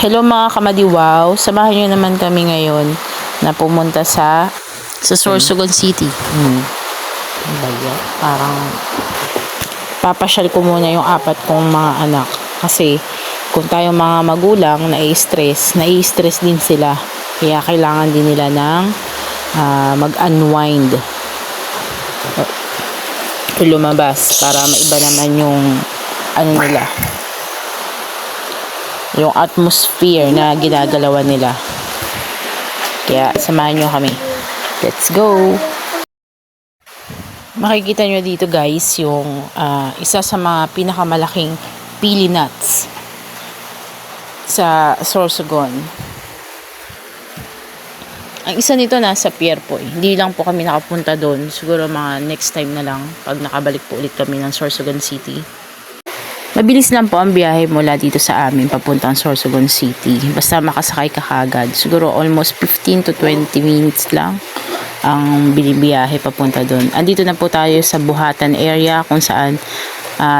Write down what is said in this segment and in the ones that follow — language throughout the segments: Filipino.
Hello mga kamadiwaw, samahan nyo naman kami ngayon na pumunta sa Sorsogon City. Parang papasyal ko muna yung apat kong mga anak kasi kung tayo mga magulang nai-stress din sila, kaya kailangan din nila ng mag-unwind, lumabas para maiba naman yung nila, yung atmosphere na ginagalawan nila. Kaya samahan nyo kami. Let's go! Makikita nyo dito guys yung isa sa mga pinakamalaking pili nuts sa Sorsogon. Ang isa nito nasa pier po. Hindi lang po kami nakapunta doon. Siguro mga next time na lang pag nakabalik po ulit kami ng Sorsogon City. Mabilis lang po ang biyahe mula dito sa amin papuntang Sorsogon City. Basta makasakay ka kagad. Siguro almost 15 to 20 minutes lang ang binibiyahe papunta doon. Andito na po tayo sa Buhatan area kung saan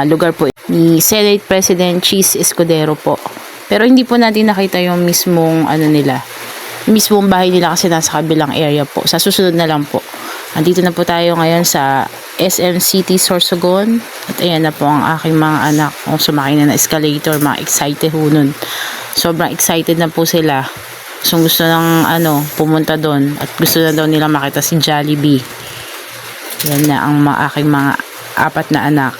lugar po ni Senate President Chis Escudero po. Pero hindi po natin nakita yung mismong mismong bahay nila kasi nasa kabilang area po. Sa susunod na lang po. Andito na po tayo ngayon sa SM City Sorsogon. At ayan na po ang aking mga anak. Kung sumakay na escalator, mga excited ho nun. Sobrang excited na po sila. So gusto ng pumunta doon. At gusto na daw nila makita si Jollibee. Yan na ang aking mga apat na anak.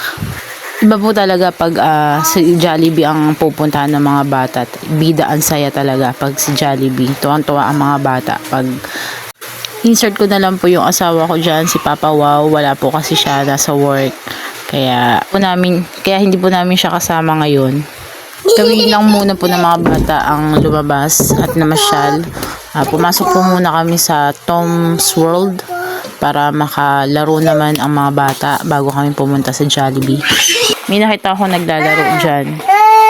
Iba po talaga pag si Jollibee ang pupuntahan ng mga bata. Bida ang saya talaga pag si Jollibee. Tuwang-tuwa ang mga bata pag insert ko na lang po yung asawa ko dyan, si Papa Wow. Wala po kasi siya, nasa work. Kaya hindi po namin siya kasama ngayon. Kami lang muna po ng mga bata ang lumabas at namasyal. Pumasok po muna kami sa Tom's World para makalaro naman ang mga bata bago kami pumunta sa Jollibee. May nakita ako naglalaro dyan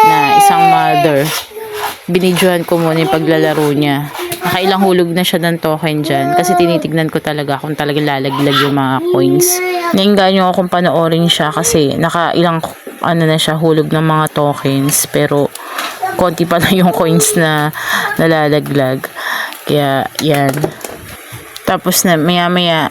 na isang mother. Binidyohan ko muna yung paglalaro niya. Nakailang hulog na siya ng token dyan kasi tinitignan ko talaga kung talagang lalaglag yung mga coins. Nainganyo ako kung panoorin siya kasi nakailang na siya hulog ng mga tokens pero konti pa lang yung coins na nalalaglag. Kaya yan. Tapos na maya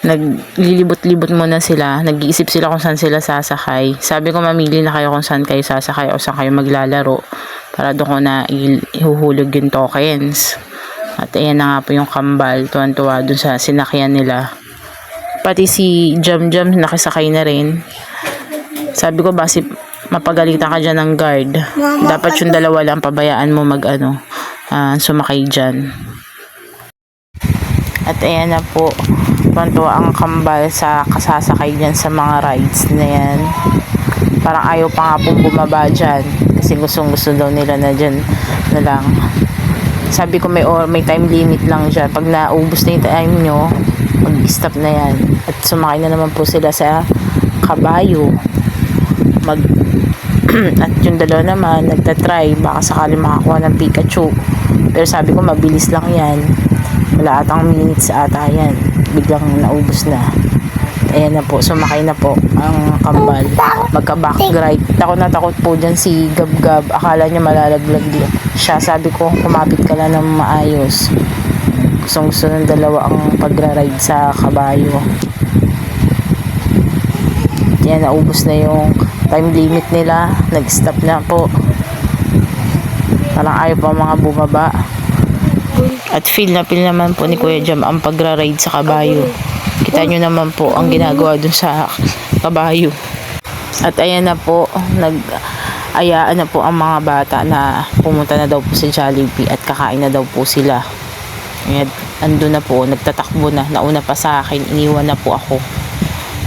naglilibot-libot muna sila. Nag-iisip sila kung saan sila sasakay. Sabi ko mamili na kayo kung saan kayo sasakay o saan kayo maglalaro para doon ko na ihuhulog yung tokens. At ayan na nga po yung kambal, tuwan-tuwa dun sa sinakyan nila. Pati si Jam nakisakay na rin. Sabi ko basi mapagalitan ka dyan ng guard. Dapat yung dalawa lang pabayaan mo sumakay dyan. At ayan na po, tuwan-tuwa ang kambal sa kasasakay dyan sa mga rides na yan. Parang ayaw pa nga pong bumaba dyan kasi gustong-gusto daw nila na dyan na lang. Sabi ko may time limit lang dyan. Pag naubos na yung time nyo, mag-stop na yan. At sumakay na naman po sila sa kabayo. At yung dalawa naman, nagtatry. Baka sakali makakuha ng Pikachu. Pero sabi ko, mabilis lang yan. Wala atang minutes ata yan. Biglang naubos na. Ayan na po, sumakay na po ang kambal. Magka-back right. Takot na takot po dyan si Gab-Gab. Akala niya malalaglag siya. Sabi ko, kumapit ka lang ng maayos. Gusto ng dalawa ang pagra-ride sa kabayo. Yan, naubos na yung time limit nila. Nag-stop na po. Parang ayaw pa mga bumaba. At feel naman po ni Kuya Jam ang pagra-ride sa kabayo. Kita nyo naman po ang ginagawa dun sa kabayo. At ayan na po, nag-ayaan na po ang mga bata na pumunta na daw po sa Jollibee at kakain na daw po sila. Ayan, ando na po, nagtatakbo na. Nauna pa sa akin, iniwan na po ako.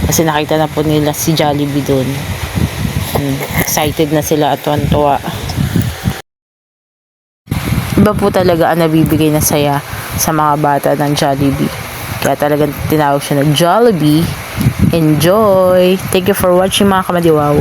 Kasi nakita na po nila si Jollibee dun. Excited na sila at tuwan-tuwa. Iba po talaga ang nabibigay na saya sa mga bata ng Jollibee. Kaya talagang tinawag siya na Jollibee. Enjoy! Thank you for watching mga kamadiwaw.